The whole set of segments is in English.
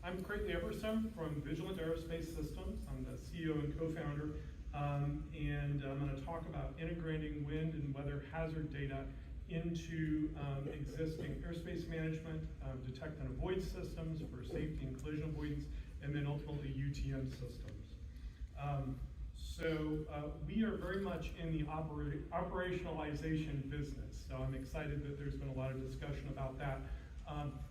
I'm Kraettli Epperson from Vigilant Aerospace Systems. I'm the CEO and co-founder, and I'm going to talk about integrating wind and weather hazard data into existing airspace management, detect and avoid systems for safety and collision avoidance, and then ultimately UTM systems. We are very much in the operationalization business, so I'm excited that there's been a lot of discussion about that.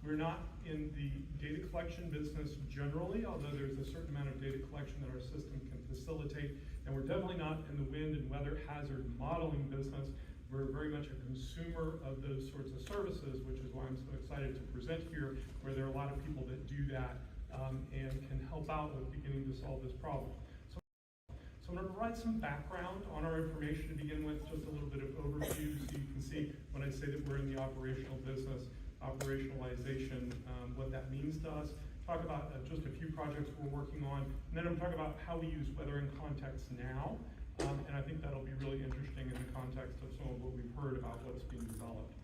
We're not in the data collection business generally, although there's a certain amount of data collection that our system can facilitate, and we're definitely not in the wind and weather hazard modeling business. We're very much a consumer of those sorts of services, which is why I'm so excited to present here, where there are a lot of people that do that and can help out with beginning to solve this problem. So I'm going to provide some background on our information to begin with, just a little bit of overview so you can see when I say that we're in the operational business, operationalization, what that means to us. Talk about just a few projects we're working on, and then I'm talking about how we use weather in context now, and I think that'll be really interesting in the context of some of what we've heard about what's being developed.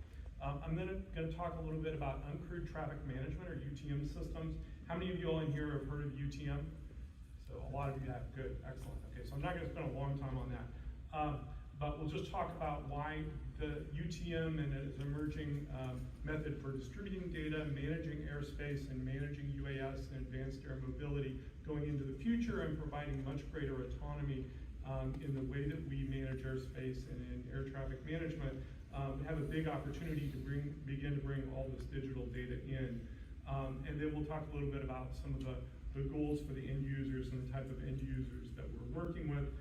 I'm then going to talk a little bit about uncrewed traffic management, or UTM systems. How many of you all in here have heard of UTM? So a lot of you have. Good, excellent. Okay, so I'm not going to spend a long time on that, but we'll just talk about why the UTM and its emerging method for distributing data, managing airspace, and managing UAS and advanced air mobility going into the future, and providing much greater autonomy in the way that we manage airspace and in air traffic management. Have a big opportunity to begin to bring all this digital data in. And then we'll talk a little bit about some of the goals for the end users and the type of end users that we're working with.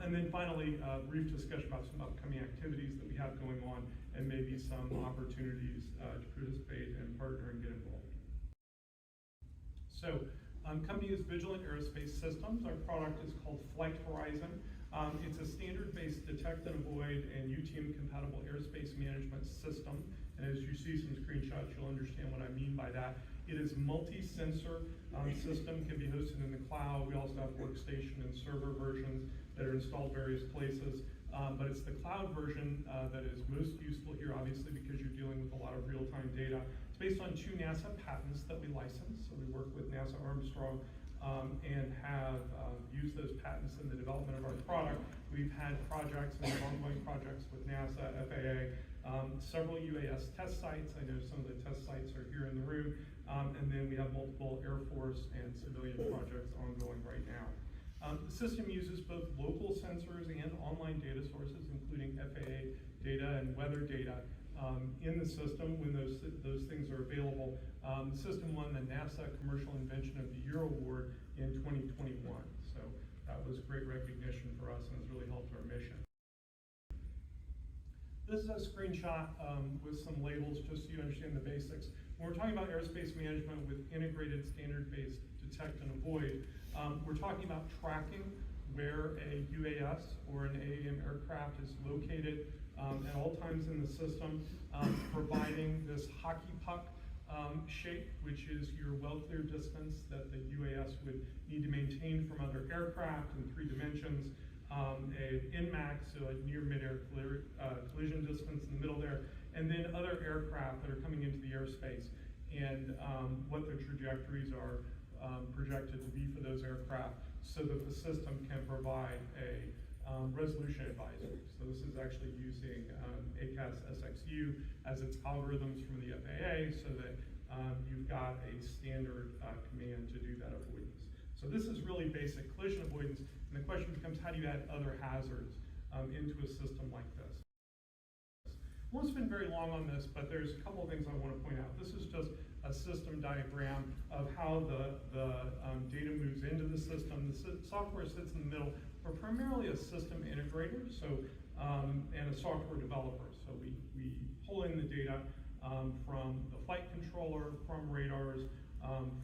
And then finally, a brief discussion about some upcoming activities that we have going on, and maybe some opportunities to participate and partner and get involved. So, company is Vigilant Aerospace Systems. Our product is called Flight Horizon. It's a standard-based detect and avoid and UTM-compatible airspace management system. And as you see some screenshots, you'll understand what I mean by that. It is multi-sensor system, can be hosted in the cloud. We also have workstation and server versions that are installed various places. But it's the cloud version that is most useful here, obviously, because you're dealing with a lot of real-time data. It's based on 2 NASA patents that we license. So we work with NASA Armstrong and have used those patents in the development of our product. We've had projects and ongoing projects with NASA, FAA, several UAS test sites. I know some of the test sites are here in the room. And then we have multiple Air Force and civilian projects ongoing right now. The system uses both local sensors and online data sources, including FAA data and weather data in the system when those things are available. The system won the NASA Commercial Invention of the Year Award in 2021. So that was great recognition for us and has really helped our mission. This is a screenshot with some labels just so you understand the basics. When we're talking about airspace management with integrated standard-based detect and avoid, we're talking about tracking where a UAS or an AAM aircraft is located at all times in the system, providing this hockey puck shape, which is your well-clear distance that the UAS would need to maintain from other aircraft in 3 dimensions. An in-max, so a near mid-air collision distance in the middle there, and then other aircraft that are coming into the airspace and what their trajectories are projected to be for those aircraft, so that the system can provide a resolution advisory. So this is actually using ACAS SXU as its algorithms from the FAA, so that you've got a standard command to do that avoidance. So this is really basic collision avoidance, and the question becomes, how do you add other hazards into a system like this? I won't spend very long on this, but there's a couple of things I want to point out. This is just a system diagram of how the data moves into the system. The software sits in the middle. We're primarily a system integrator, so and a software developer. So we pull in the data from the flight controller, from radars,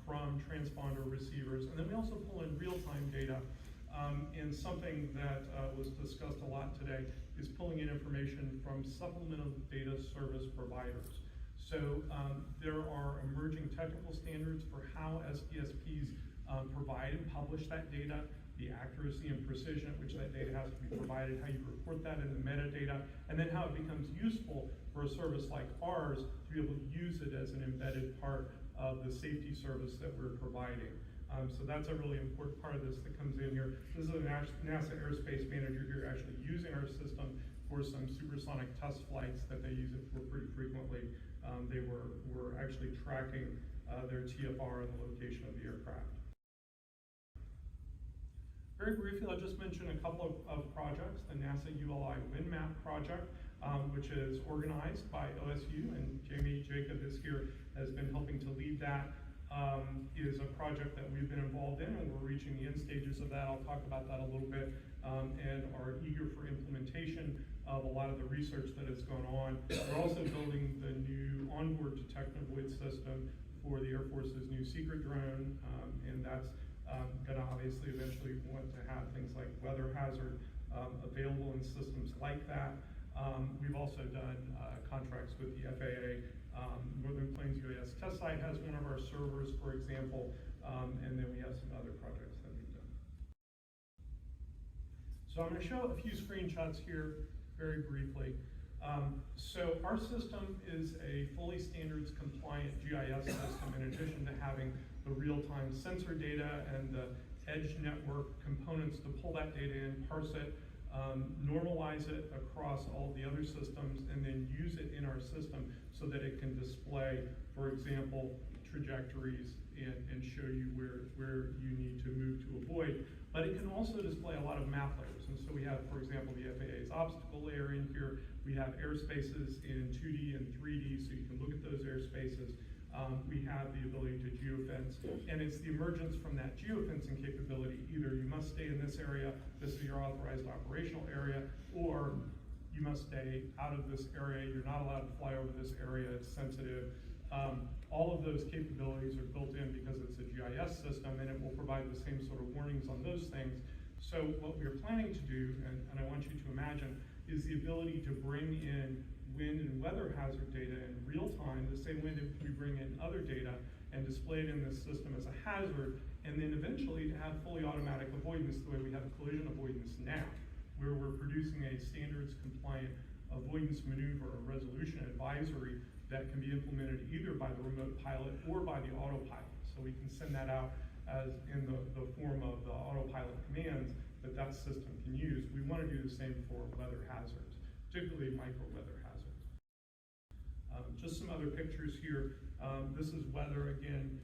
from transponder receivers, and then we also pull in real-time data. And something that was discussed a lot today is pulling in information from supplemental data service providers. So there are emerging technical standards for how SDSPs provide and publish that data, the accuracy and precision at which that data has to be provided, how you report that in the metadata, and then how it becomes useful for a service like ours to be able to use it as an embedded part of the safety service that we're providing. So that's a really important part of this that comes in here. This is a NASA Airspace manager here actually using our system for some supersonic test flights that they use it for pretty frequently. They were actually tracking their TFR and the location of the aircraft. Very briefly, I'll just mention a couple of projects. The NASA ULI WindMap project, which is organized by OSU, and Jamie Jacob is here, has been helping to lead that. Is a project that we've been involved in, and we're reaching the end stages of that. I'll talk about that a little bit, and are eager for implementation of a lot of the research that has gone on. We're also building the new onboard detect and avoid system for the Air Force's new secret drone, and that's going to obviously eventually want to have things like weather hazard available in systems like that. We've also done contracts with the FAA. Northern Plains UAS Test Site has one of our servers, for example, and then we have some other projects that we've done. So I'm going to show a few screenshots here very briefly. So our system is a fully standards compliant GIS system, in addition to having the real-time sensor data and the edge network components to pull that data in, parse it, normalize it across all the other systems, and then use it in our system so that it can display, for example, trajectories and show you where you need to move to avoid. But it can also display a lot of map layers. And so we have, for example, the FAA's obstacle layer in here. We have airspaces in 2D and 3D, so you can look at those airspaces. We have the ability to geofence, and it's the emergence from that geofencing capability. Either you must stay in this area, this is your authorized operational area, or you must stay out of this area, you're not allowed to fly over this area, it's sensitive. All of those capabilities are built in because it's a GIS system, and it will provide the same sort of warnings on those things. So what we're planning to do, and I want you to imagine, is the ability to bring in wind and weather hazard data in real time, the same way that we bring in other data, and display it in this system as a hazard, and then eventually to have fully automatic avoidance the way we have collision avoidance now, where we're producing a standards compliant avoidance maneuver or resolution advisory that can be implemented either by the remote pilot or by the autopilot. So we can send that out as in the form of the autopilot commands that system can use. We want to do the same for weather hazards, particularly micro weather hazards. Just some other pictures here. This is weather again.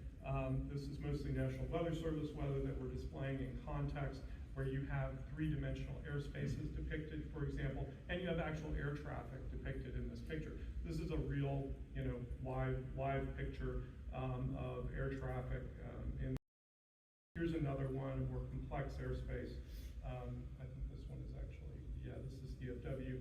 This is mostly National Weather Service weather that we're displaying in context, where you have three-dimensional airspaces depicted, for example, and you have actual air traffic depicted in this picture. This is a real, live picture of air traffic. Here's another one, a more complex airspace. I think this one is actually, this is DFW,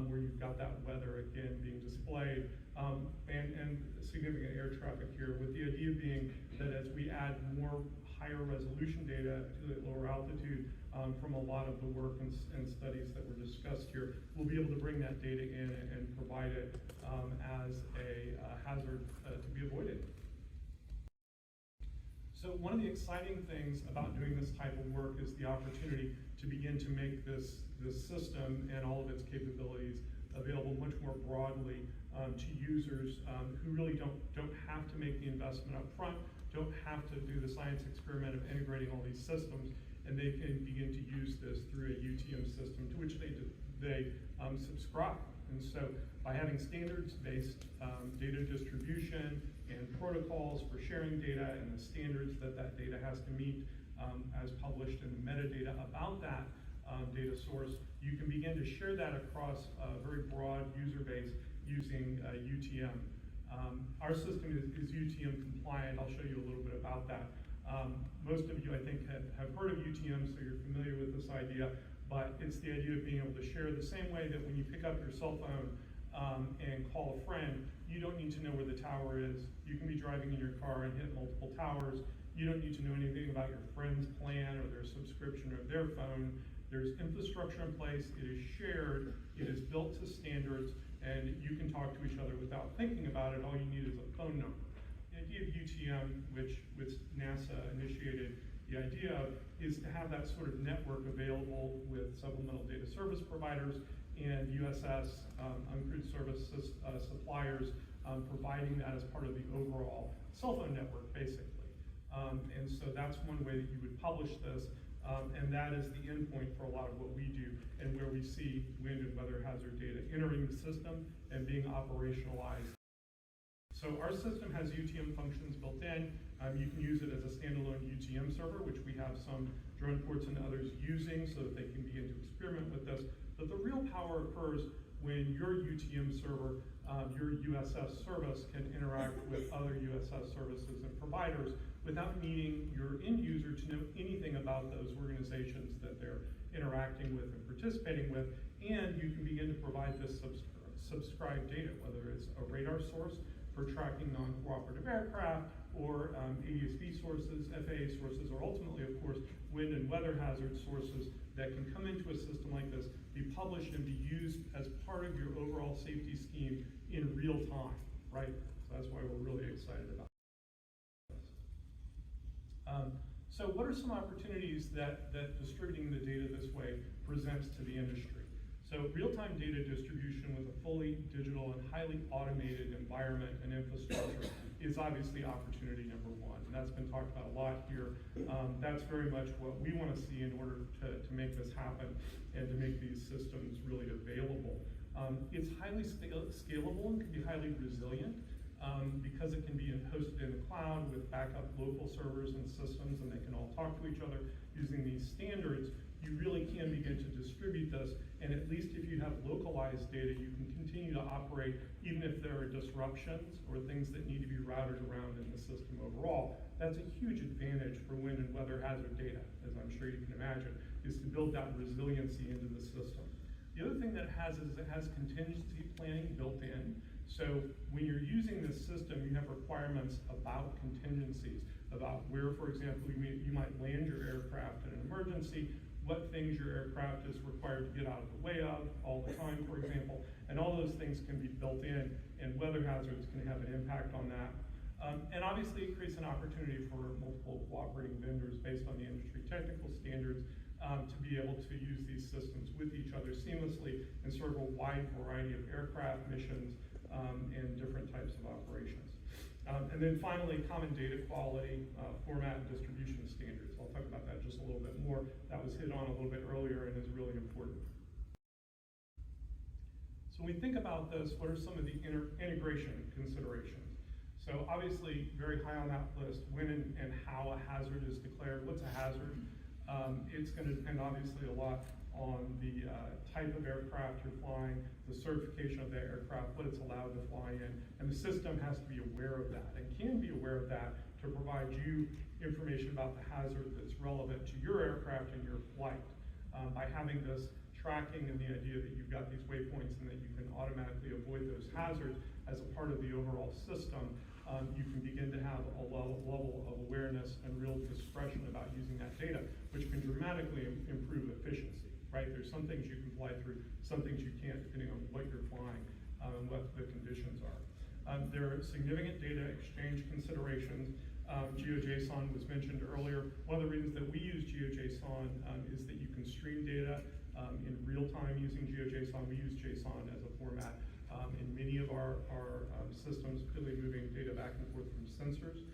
where you've got that weather again being displayed, and significant air traffic here, with the idea being that as we add more higher resolution data to the lower altitude from a lot of the work and studies that were discussed here, we'll be able to bring that data in and provide it as a hazard to be avoided. So one of the exciting things about doing this type of work is the opportunity to begin to make this system and all of its capabilities available much more broadly to users who really don't have to make the investment up front, don't have to do the science experiment of integrating all these systems, and they can begin to use this through a UTM system to which they subscribe. And so by having standards-based data distribution and protocols for sharing data and the standards that data has to meet as published in the metadata about that data source, you can begin to share that across a very broad user base using UTM. Our system is UTM compliant. I'll show you a little bit about that. Most of you, I think, have heard of UTM, so you're familiar with this idea, but it's the idea of being able to share the same way that when you pick up your cell phone and call a friend, you don't need to know where the tower is. You can be driving in your car and hit multiple towers. You don't need to know anything about your friend's plan or their subscription or their phone. There's infrastructure in place, it is shared, it is built to standards, and you can talk to each other without thinking about it. All you need is a phone number. The idea of UTM, which NASA initiated the idea of, is to have that sort of network available with supplemental data service providers and USS uncrewed service suppliers providing that as part of the overall cell phone network, basically. And so that's one way that you would publish this, and that is the endpoint for a lot of what we do and where we see wind and weather hazard data entering the system and being operationalized. So our system has UTM functions built in. You can use it as a standalone UTM server, which we have some drone ports and others using so that they can begin to experiment with this. But the real power occurs when your UTM server, your USS service, can interact with other USS services and providers without needing your end user to know anything about those organizations that they're interacting with and participating with. And you can begin to provide this subscribed data, whether it's a radar source for tracking non-cooperative aircraft, or ADS-B sources, FAA sources, or ultimately, of course, wind and weather hazard sources that can come into a system like this, be published and be used as part of your overall safety scheme in real time, right? So that's why we're really excited about this. So what are some opportunities that distributing the data this way presents to the industry? So real-time data distribution with a fully digital and highly automated environment and infrastructure is obviously opportunity number one. And that's been talked about a lot here. That's very much what we want to see in order to make this happen and to make these systems really available. It's highly scalable and can be highly resilient because it can be hosted in the cloud with backup local servers and systems, and they can all talk to each other using these standards. You really can begin to distribute this, and at least if you have localized data, you can continue to operate even if there are disruptions or things that need to be routed around in the system overall. That's a huge advantage for wind and weather hazard data, as I'm sure you can imagine, is to build that resiliency into the system. The other thing that it has is it has contingency planning built in. So when you're using this system, you have requirements about contingencies, about where, for example, you might land your aircraft in an emergency, what things your aircraft is required to get out of the way of all the time, for example, and all those things can be built in, and weather hazards can have an impact on that. And obviously it creates an opportunity for multiple cooperating vendors based on the industry technical standards to be able to use these systems with each other seamlessly and serve a wide variety of aircraft missions and different types of operations. And then finally, common data quality, format, and distribution standards. I'll talk about that just a little bit more. That was hit on a little bit earlier and is really important. So when we think about this, what are some of the integration considerations? So obviously, very high on that list, when and how a hazard is declared. What's a hazard? It's going to depend obviously a lot on the type of aircraft you're flying, the certification of the aircraft, what it's allowed to fly in, and the system has to be aware of that and can be aware of that to provide you information about the hazard that's relevant to your aircraft and your flight. By having this tracking and the idea that you've got these waypoints and that you can automatically avoid those hazards as a part of the overall system, you can begin to have a level of awareness and real discretion about using that data, which can dramatically improve efficiency, right? There's some things you can fly through, some things you can't, depending on what you're flying and what the conditions are. There are significant data exchange considerations. GeoJSON was mentioned earlier. One of the reasons that we use GeoJSON is that you can stream data in real time using GeoJSON. We use JSON as a format in many of our systems, particularly moving data back and forth from sensors.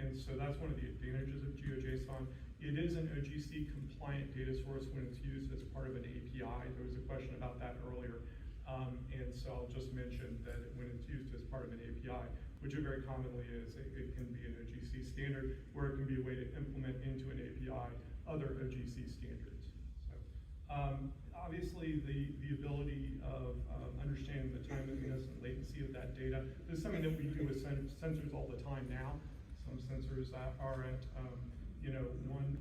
And so that's one of the advantages of GeoJSON. It is an OGC compliant data source when it's used as part of an API. There was a question about that earlier. And so I'll just mention that when it's used as part of an API, which it very commonly is, it can be an OGC standard, or it can be a way to implement into an API other OGC standards. So, obviously, the ability of understanding the timeliness and latency of that data is something that we do with sensors all the time now. Some sensors are at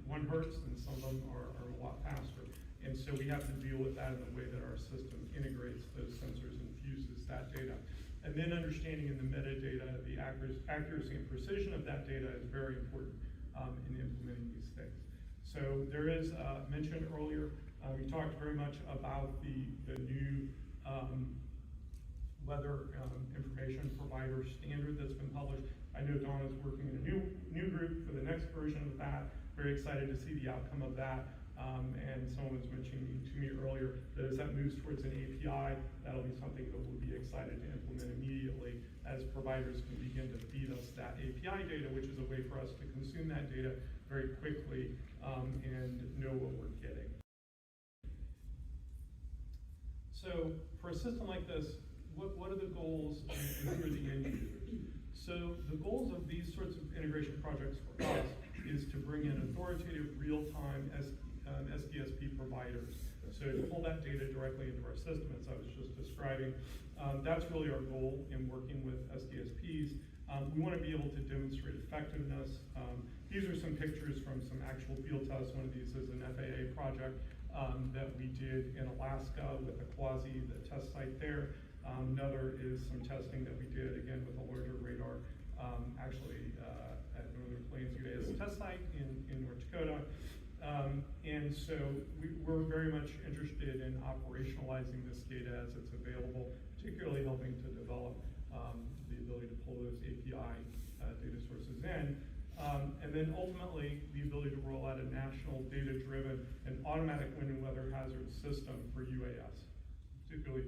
1 hertz, and some of them are a lot faster. And so we have to deal with that in the way that our system integrates those sensors and fuses that data. And then understanding in the metadata, the accuracy and precision of that data is very important in implementing these things. So there is mentioned earlier, we talked very much about the new weather information provider standard that's been published. I know Donna's working in a new group for the next version of that. Very excited to see the outcome of that. And someone was mentioning to me earlier that as that moves towards an API, that'll be something that we'll be excited to implement immediately as providers can begin to feed us that API data, which is a way for us to consume that data very quickly and know what we're getting. So for a system like this, what are the goals and who are the end users? So the goals of these sorts of integration projects for us is to bring in authoritative real-time SDSP providers. So to pull that data directly into our system, as I was just describing, that's really our goal in working with SDSPs. We want to be able to demonstrate effectiveness. These are some pictures from some actual field tests. One of these is an FAA project that we did in Alaska with a Quasi, the test site there. Another is some testing that we did, again, with a larger radar, actually at Northern Plains UAS test site in North Dakota. And so we're very much interested in operationalizing this data as it's available, particularly helping to develop the ability to pull those API data sources in. And then ultimately, the ability to roll out a national data-driven and automatic wind and weather hazard system for UAS, particularly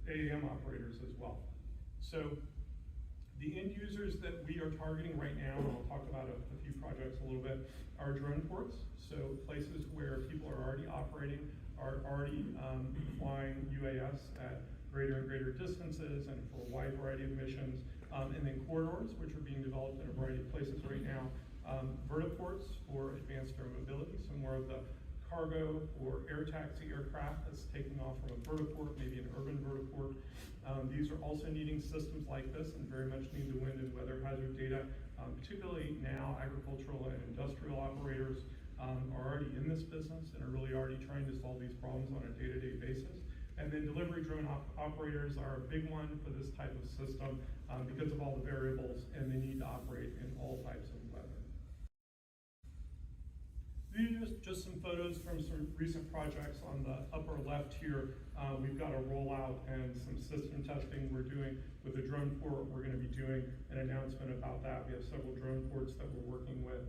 AAM operators as well. So the end users that we are targeting right now, and I'll talk about a few projects a little bit, are drone ports. So places where people are already operating, are already flying UAS at greater and greater distances and for a wide variety of missions. And then corridors, which are being developed in a variety of places right now. Vertiports for advanced air mobility, so more of the cargo or air taxi aircraft that's taking off from a vertiport, maybe an urban vertiport. These are also needing systems like this and very much need the wind and weather hazard data. Particularly now, agricultural and industrial operators are already in this business and are really already trying to solve these problems on a day-to-day basis. And then delivery drone operators are a big one for this type of system because of all the variables, and they need to operate in all types of weather. These are just some photos from some recent projects. On the upper left here, we've got a rollout and some system testing we're doing with a drone port. We're going to be doing an announcement about that. We have several drone ports that we're working with.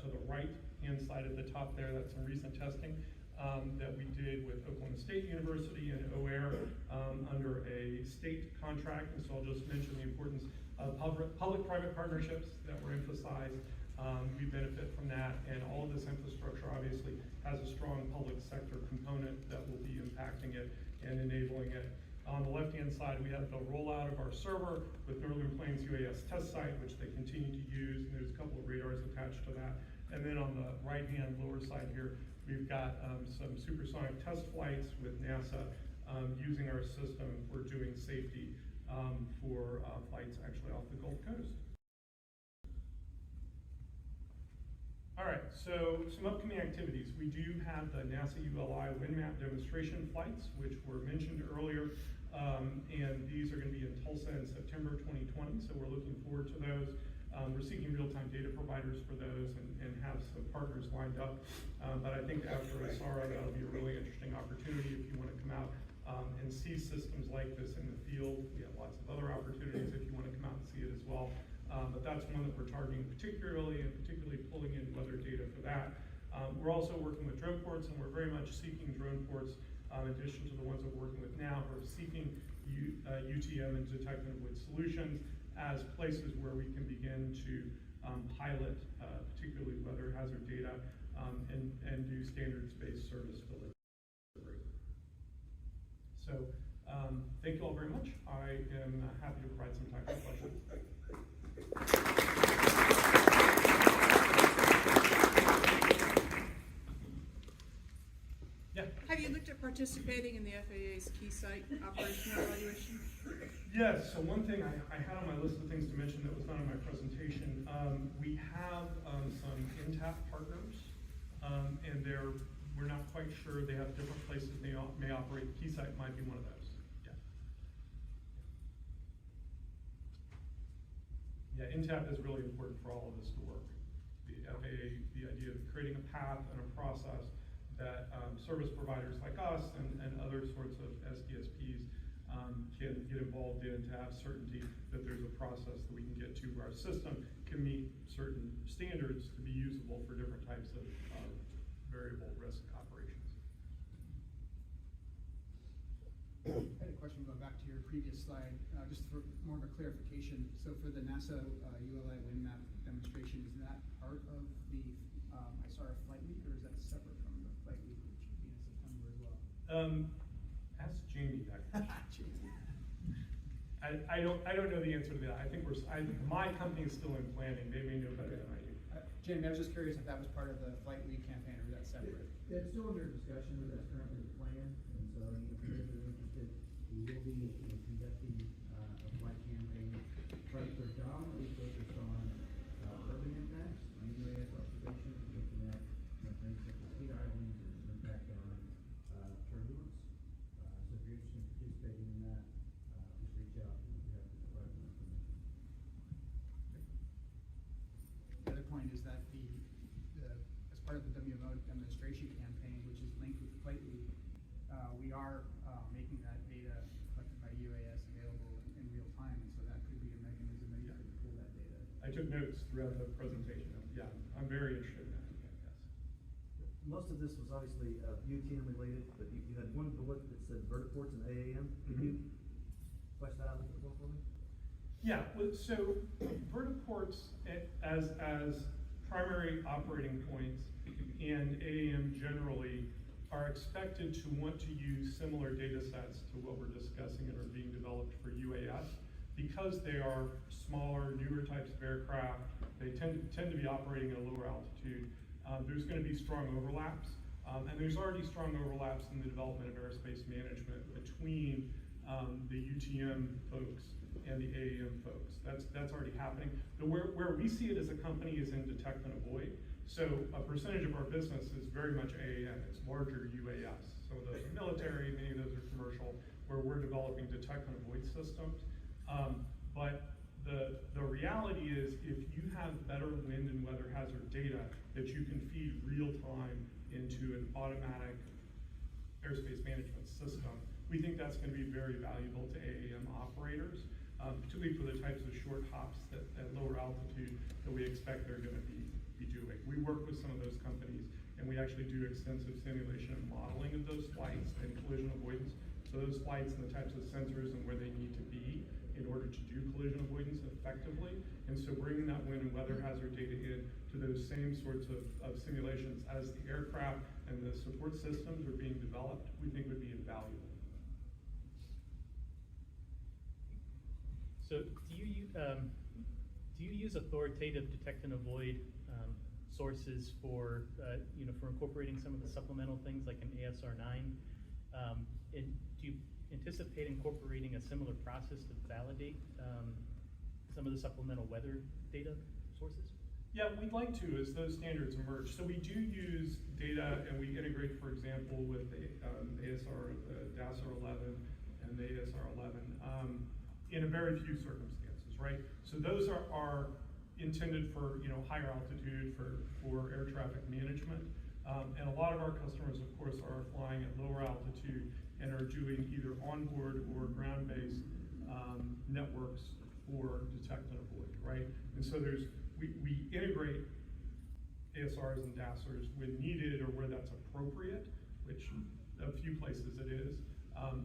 To the right-hand side at the top there, that's some recent testing that we did with Oklahoma State University and OAir under a state contract. And so I'll just mention the importance of public-private partnerships that were emphasized. We benefit from that, and all of this infrastructure obviously has a strong public sector component that will be impacting it and enabling it. On the left-hand side, we have the rollout of our server with Northern Plains UAS test site, which they continue to use, and there's a couple of radars attached to that. And then on the right-hand lower side here, we've got some supersonic test flights with NASA using our system for doing safety for flights actually off the Gulf Coast. All right, so some upcoming activities. We do have the NASA ULI WindMap demonstration flights, which were mentioned earlier, and these are going to be in Tulsa in September 2020, so we're looking forward to those. We're seeking real-time data providers for those and have some partners lined up, but I think after ASARA, that'll be a really interesting opportunity if you want to come out and see systems like this in the field. We have lots of other opportunities if you want to come out and see it as well. But that's one that we're targeting particularly pulling in weather data for that. We're also working with drone ports, and we're very much seeking drone ports in addition to the ones that we're working with now. We're seeking UTM and detect and avoid solutions as places where we can begin to pilot particularly weather hazard data and do standards-based service delivery. So thank you all very much. I am happy to provide some time for questions. Yeah. Have you looked at participating in the FAA's key site operational evaluation? Yes, so one thing I had on my list of things to mention that was not in my presentation, we have some NTAP partners, and we're not quite sure. They have different places they may operate. Key site might be one of those. Yeah, NTAP is really important for all of this to work. The FAA, the idea of creating a path and a process that service providers like us and other sorts of SDSPs can get involved in to have certainty that there's a process that we can get to where our system can meet certain standards to be usable for different types of variable risk operations. I had a question going back to your previous slide, just for more of a clarification. So for the NASA ULI wind map demonstration, is that part of the ISAR flight week, or is that separate from the flight week, which would be in September as well? Ask Jamie that question. I don't know the answer to that. I think my company is still in planning. They may know better than I do. Jamie, I was just curious if that was part of the flight week campaign, or is that separate? It's still under discussion, but that's currently the plan, and so if you're interested, we will be conducting a flight campaign predominantly focused on urban impacts, UAS observations, looking at things such as heat islands and impact on turbulence. So if you're interested in participating in that, just reach out and we'll be happy to provide more information. The other point is that as part of the WMO demonstration campaign, which is linked with Flight Week, we are making that data collected by UAS available in real time, and so that could be a mechanism that you could pull that data. I took notes throughout the presentation. Yeah, I'm very interested in that. Yes. Most of this was obviously UTM related, but you had one bullet that said vertiports and AAM. Can you flesh that out a little bit more for me? Yeah, so vertiports as primary operating points and AAM generally are expected to want to use similar data sets to what we're discussing and are being developed for UAS. Because they are smaller, newer types of aircraft, they tend to be operating at a lower altitude. There's going to be strong overlaps, and there's already strong overlaps in the development of aerospace management between the UTM folks and the AAM folks. That's already happening. But where we see it as a company is in detect and avoid. So a percentage of our business is very much AAM. It's larger UAS. Some of those are military, many of those are commercial, where we're developing detect and avoid systems. But the reality is, if you have better wind and weather hazard data that you can feed real time into an automatic airspace management system, we think that's going to be very valuable to AAM operators, particularly for the types of short hops at lower altitude that we expect they're going to be doing. We work with some of those companies, and we actually do extensive simulation and modeling of those flights and collision avoidance. So those flights and the types of sensors and where they need to be in order to do collision avoidance effectively. And so bringing that wind and weather hazard data in to those same sorts of simulations as the aircraft and the support systems are being developed, we think would be invaluable. So do you use authoritative detect and avoid sources for for incorporating some of the supplemental things like an ASR 9? And do you anticipate incorporating a similar process to validate some of the supplemental weather data sources? Yeah, we'd like to as those standards emerge. So we do use data, and we integrate, for example, with the ASR, DASR 11 and the ASR 11 in a very few circumstances, right? So those are intended for higher altitude for air traffic management, and a lot of our customers, of course, are flying at lower altitude and are doing either onboard or ground-based networks for detect and avoid, right? And so we integrate ASRs and DASRs when needed or where that's appropriate, which a few places it is,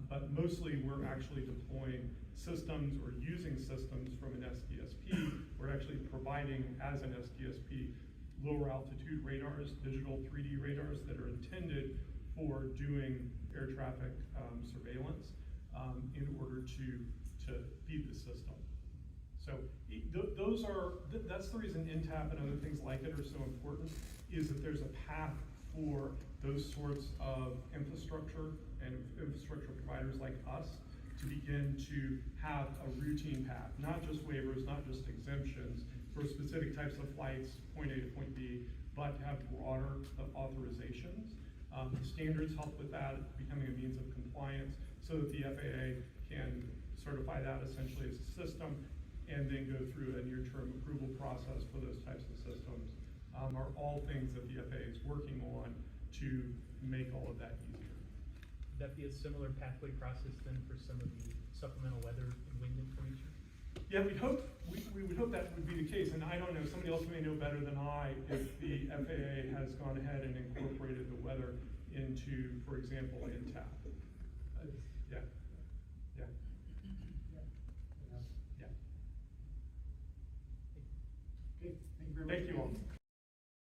but mostly we're actually deploying systems or using systems from an SDSP. We're actually providing, as an SDSP, lower altitude radars, digital 3D radars that are intended for doing air traffic surveillance in order to feed the system. So that's the reason NTAP and other things like it are so important, is that there's a path for those sorts of infrastructure and infrastructure providers like us to begin to have a routine path, not just waivers, not just exemptions for specific types of flights, point A to point B, but to have broader authorizations. The standards help with that, becoming a means of compliance, so that the FAA can certify that essentially as a system, and then go through a near-term approval process for those types of systems, are all things that the FAA is working on to make all of that easier. Would that be a similar pathway process then for some of the supplemental weather and wind information? Yeah, we would hope that would be the case, and I don't know, somebody else may know better than I if the FAA has gone ahead and incorporated the weather into, for example, INTAP. Yeah, yeah, yeah. Okay, thank you very much. Thank you all.